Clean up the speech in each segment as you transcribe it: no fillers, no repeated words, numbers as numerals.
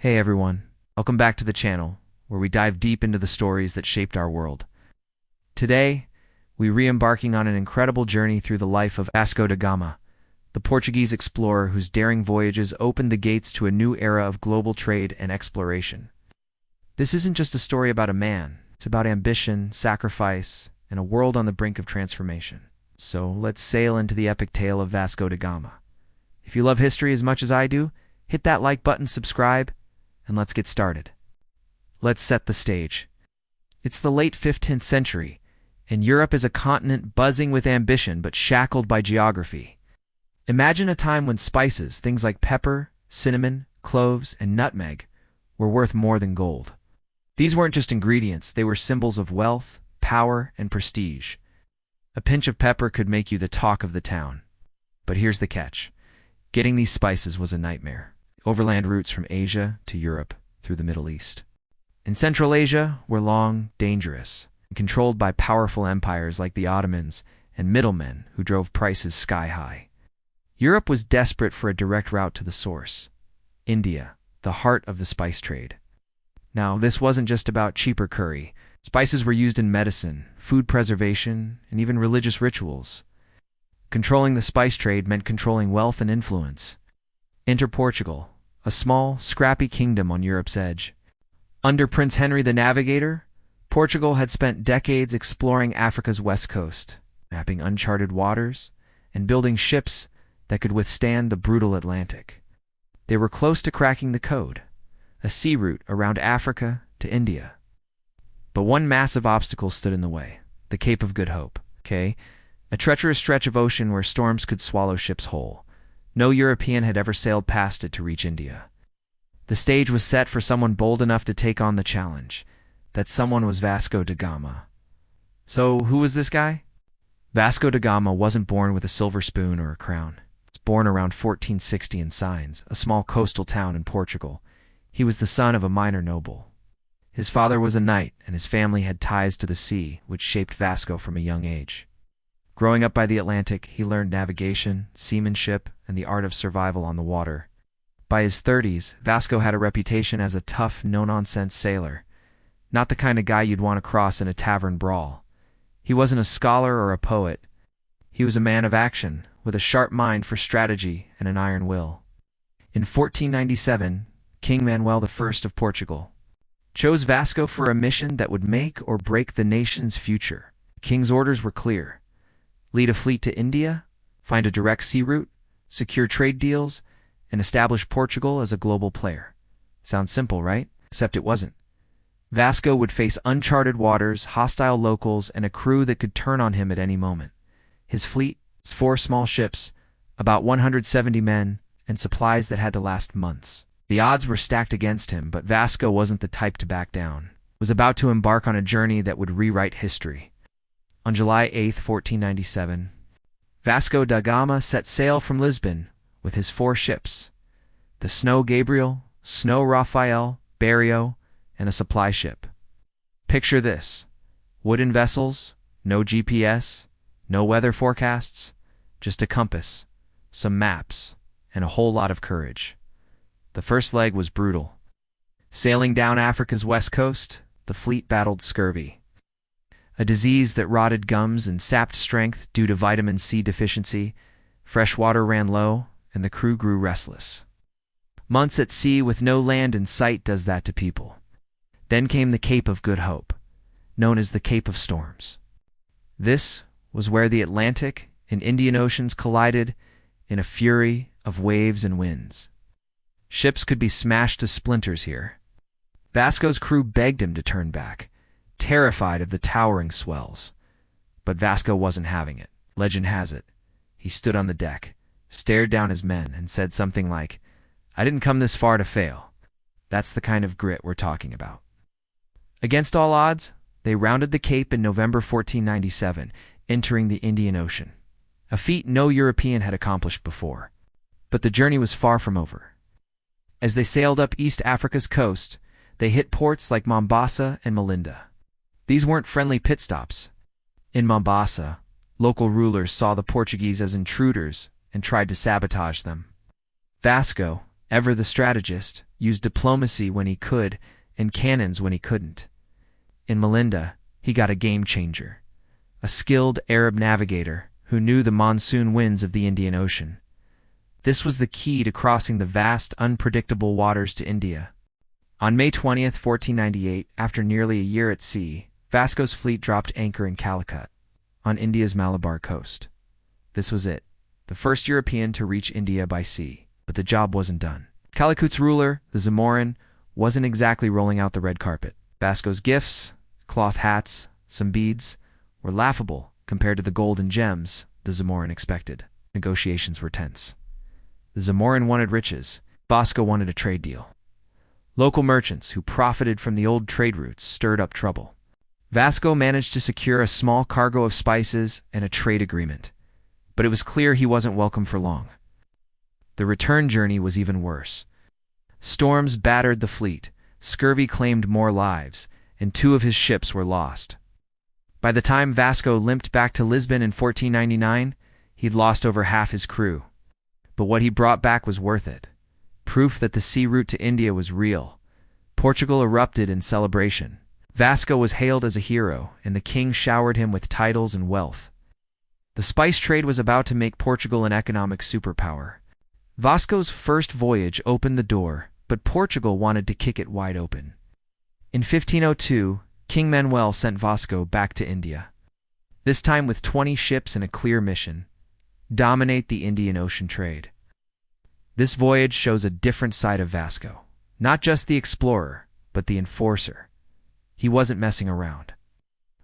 Hey everyone, welcome back to the channel, where we dive deep into the stories that shaped our world. Today, we re-embarking on an incredible journey through the life of Vasco da Gama, the Portuguese explorer whose daring voyages opened the gates to a new era of global trade and exploration. This isn't just a story about a man, it's about ambition, sacrifice, and a world on the brink of transformation. So let's sail into the epic tale of Vasco da Gama. If you love history as much as I do, hit that like button, subscribe, and let's get started. Let's set the stage. It's the late 15th century, and Europe is a continent buzzing with ambition but shackled by geography. Imagine a time when spices, things like pepper, cinnamon, cloves, and nutmeg, were worth more than gold. These weren't just ingredients, they were symbols of wealth, power, and prestige. A pinch of pepper could make you the talk of the town. But here's the catch. Getting these spices was a nightmare. Overland routes from Asia to Europe through the Middle East. In Central Asia were long, dangerous, and controlled by powerful empires like the Ottomans and middlemen who drove prices sky high. Europe was desperate for a direct route to the source, India, the heart of the spice trade. Now, this wasn't just about cheaper curry. Spices were used in medicine, food preservation, and even religious rituals. Controlling the spice trade meant controlling wealth and influence. Enter Portugal, a small, scrappy kingdom on Europe's edge. Under Prince Henry the Navigator, Portugal had spent decades exploring Africa's west coast, mapping uncharted waters, and building ships that could withstand the brutal Atlantic. They were close to cracking the code, a sea route around Africa to India. But one massive obstacle stood in the way, the Cape of Good Hope, a treacherous stretch of ocean where storms could swallow ships whole. No European had ever sailed past it to reach India. The stage was set for someone bold enough to take on the challenge. That someone was Vasco da Gama. So, who was this guy? Vasco da Gama wasn't born with a silver spoon or a crown. He was born around 1460 in Sines, a small coastal town in Portugal. He was the son of a minor noble. His father was a knight, and his family had ties to the sea, which shaped Vasco from a young age. Growing up by the Atlantic, he learned navigation, seamanship, and the art of survival on the water. By his 30s, Vasco had a reputation as a tough, no-nonsense sailor. Not the kind of guy you'd want to cross in a tavern brawl. He wasn't a scholar or a poet. He was a man of action, with a sharp mind for strategy and an iron will. In 1497, King Manuel I of Portugal chose Vasco for a mission that would make or break the nation's future. The king's orders were clear. Lead a fleet to India, find a direct sea route, secure trade deals, and establish Portugal as a global player. Sounds simple, right? Except it wasn't. Vasco would face uncharted waters, hostile locals, and a crew that could turn on him at any moment. His fleet, 4 small ships, about 170 men, and supplies that had to last months. The odds were stacked against him, but Vasco wasn't the type to back down. He was about to embark on a journey that would rewrite history. On July 8, 1497, Vasco da Gama set sail from Lisbon with his 4 ships, the Snow Gabriel, Snow Raphael, Barrio, and a supply ship. Picture this: wooden vessels, no GPS, no weather forecasts, just a compass, some maps, and a whole lot of courage. The first leg was brutal. Sailing down Africa's west coast, the fleet battled scurvy, a disease that rotted gums and sapped strength due to vitamin C deficiency. Fresh water ran low, and the crew grew restless. Months at sea with no land in sight does that to people. Then came the Cape of Good Hope, known as the Cape of Storms. This was where the Atlantic and Indian Oceans collided in a fury of waves and winds. Ships could be smashed to splinters here. Vasco's crew begged him to turn back, terrified of the towering swells. But Vasco wasn't having it. Legend has it, he stood on the deck, stared down his men, and said something like, "I didn't come this far to fail." That's the kind of grit we're talking about. Against all odds, they rounded the Cape in November 1497, entering the Indian Ocean, a feat no European had accomplished before. But the journey was far from over. As they sailed up East Africa's coast, they hit ports like Mombasa and Melinda. These weren't friendly pit stops. In Mombasa, local rulers saw the Portuguese as intruders and tried to sabotage them. Vasco, Ever the strategist, used diplomacy when he could and cannons when he couldn't. In Melinda, he got a game-changer, a skilled Arab navigator who knew the monsoon winds of the Indian Ocean. This was the key to crossing the vast, unpredictable waters to India. On May 20th, 1498, after nearly a year at sea, Vasco's fleet dropped anchor in Calicut, on India's Malabar coast. This was it, the first European to reach India by sea. But the job wasn't done. Calicut's ruler, the Zamorin, wasn't exactly rolling out the red carpet. Vasco's gifts, cloth hats, some beads, were laughable compared to the gold and gems the Zamorin expected. Negotiations were tense. The Zamorin wanted riches. Vasco wanted a trade deal. Local merchants who profited from the old trade routes stirred up trouble. Vasco managed to secure a small cargo of spices and a trade agreement, but it was clear he wasn't welcome for long. The return journey was even worse. Storms battered the fleet, scurvy claimed more lives, and 2 of his ships were lost. By the time Vasco limped back to Lisbon in 1499, he'd lost over half his crew. But what he brought back was worth it. Proof that the sea route to India was real. Portugal erupted in celebration. Vasco was hailed as a hero, and the king showered him with titles and wealth. The spice trade was about to make Portugal an economic superpower. Vasco's first voyage opened the door, but Portugal wanted to kick it wide open. In 1502, King Manuel sent Vasco back to India, this time with 20 ships and a clear mission: dominate the Indian Ocean trade. This voyage shows a different side of Vasco, not just the explorer, but the enforcer. He wasn't messing around.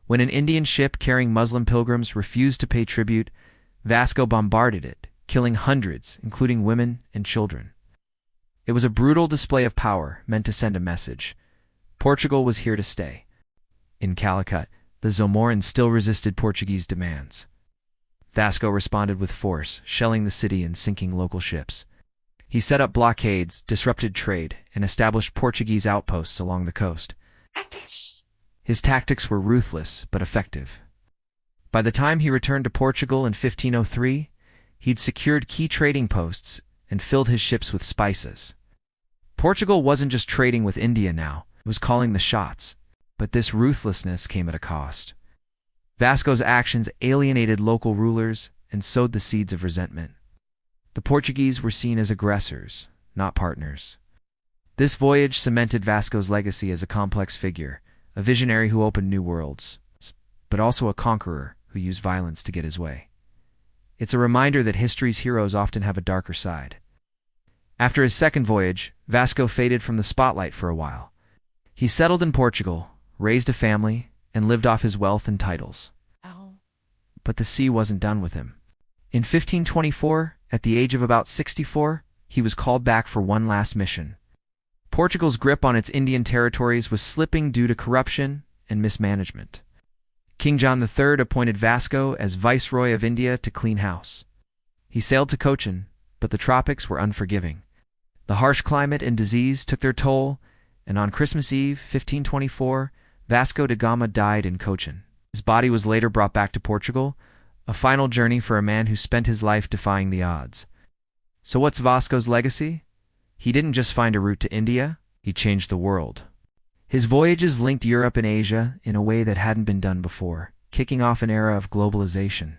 When an Indian ship carrying Muslim pilgrims refused to pay tribute, Vasco bombarded it, killing hundreds, including women and children. It was a brutal display of power meant to send a message. Portugal was here to stay. In Calicut, the Zamorin still resisted Portuguese demands. Vasco responded with force, shelling the city and sinking local ships. He set up blockades, disrupted trade, and established Portuguese outposts along the coast. His tactics were ruthless but effective. By the time he returned to Portugal in 1503, he'd secured key trading posts and filled his ships with spices. Portugal wasn't just trading with India now, it was calling the shots. But this ruthlessness came at a cost. Vasco's actions alienated local rulers and sowed the seeds of resentment. The Portuguese were seen as aggressors, not partners. This voyage cemented Vasco's legacy as a complex figure, a visionary who opened new worlds, but also a conqueror who used violence to get his way. It's a reminder that history's heroes often have a darker side. After his second voyage, Vasco faded from the spotlight for a while. He settled in Portugal, raised a family, and lived off his wealth and titles. But the sea wasn't done with him. In 1524, at the age of about 64, he was called back for one last mission. Portugal's grip on its Indian territories was slipping due to corruption and mismanagement. King John III appointed Vasco as Viceroy of India to clean house. He sailed to Cochin, but the tropics were unforgiving. The harsh climate and disease took their toll, and on Christmas Eve, 1524, Vasco da Gama died in Cochin. His body was later brought back to Portugal, a final journey for a man who spent his life defying the odds. So what's Vasco's legacy? He didn't just find a route to India, he changed the world. His voyages linked Europe and Asia in a way that hadn't been done before, kicking off an era of globalization.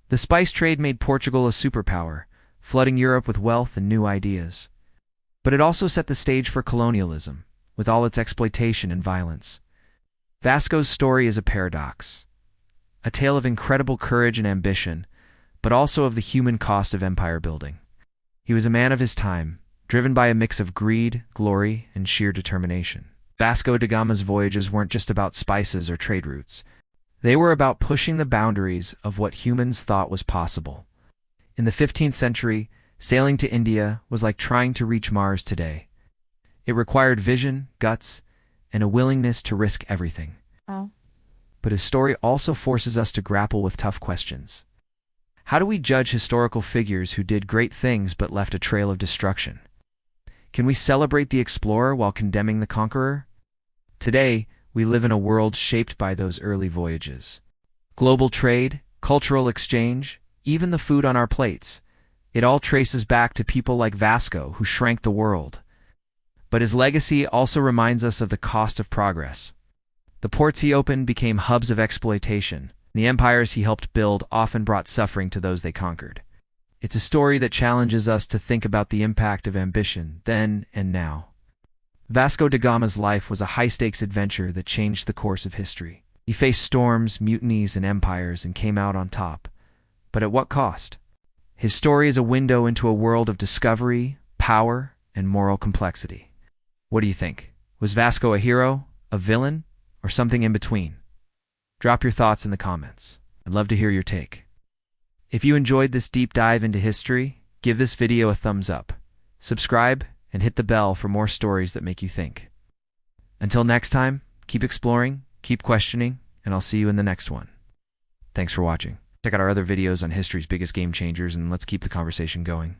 The spice trade made Portugal a superpower, flooding Europe with wealth and new ideas. But it also set the stage for colonialism, with all its exploitation and violence. Vasco's story is a paradox, a tale of incredible courage and ambition, but also of the human cost of empire building. He was a man of his time, driven by a mix of greed, glory, and sheer determination. Vasco da Gama's voyages weren't just about spices or trade routes. They were about pushing the boundaries of what humans thought was possible. In the 15th century, sailing to India was like trying to reach Mars today. It required vision, guts, and a willingness to risk everything. But his story also forces us to grapple with tough questions. How do we judge historical figures who did great things but left a trail of destruction? Can we celebrate the explorer while condemning the conqueror? Today, we live in a world shaped by those early voyages. Global trade, cultural exchange, even the food on our plates. It all traces back to people like Vasco, who shrank the world. But his legacy also reminds us of the cost of progress. The ports he opened became hubs of exploitation. The empires he helped build often brought suffering to those they conquered. It's a story that challenges us to think about the impact of ambition then and now. Vasco da Gama's life was a high-stakes adventure that changed the course of history. He faced storms, mutinies, and empires and came out on top. But at what cost? His story is a window into a world of discovery, power, and moral complexity. What do you think? Was Vasco a hero, a villain, or something in between? Drop your thoughts in the comments. I'd love to hear your take. If you enjoyed this deep dive into history, give this video a thumbs up. Subscribe and hit the bell for more stories that make you think. Until next time, keep exploring, keep questioning, and I'll see you in the next one. Thanks for watching. Check out our other videos on history's biggest game changers, and let's keep the conversation going.